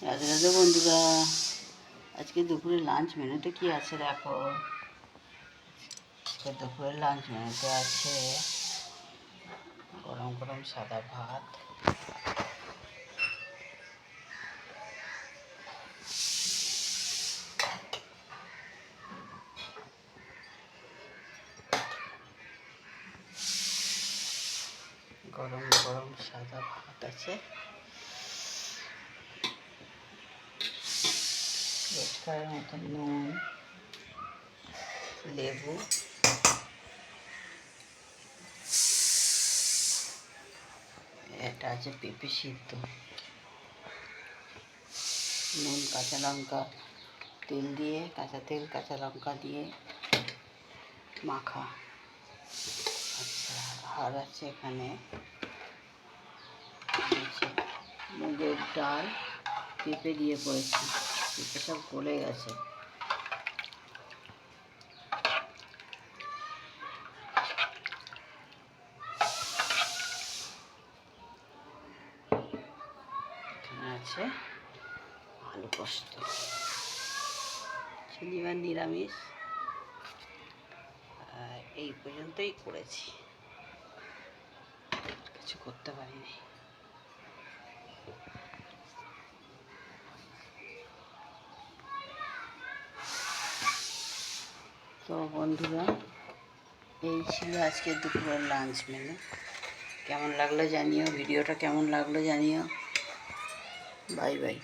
রাধে রাধে বন্ধুরা, আজকে দুপুরে লাঞ্চ মেনুতে কি আছে দেখো। আজকে দুপুরে লাঞ্চ মেনুতে আছে গরম গরম সাদা ভাত, গরম গরম সাদা ভাত আছে, রোজকার মতো নুন, লেবু, এটা আছে পেঁপে সিদ্ধ, নুন, কাঁচা লঙ্কা, তেল দিয়ে, কাঁচা তেল কাঁচা লঙ্কা দিয়ে মাখা। আচ্ছা, আর আছে এখানে মুগের ডাল, পেঁপে দিয়ে করেছি, পেঁপে সব গলে গেছে। এখানে আছে আলু পোস্ত, শনিবার নিরামিষ। এই পর্যন্তই করেছি, কিছু করতে পারিনি। তো বন্ধুরা, এই ছিল আজকে দুপুরের লাঞ্চ মেনু। কেমন লাগলো জানিও, ভিডিওটা কেমন লাগলো জানিও। Bye bye.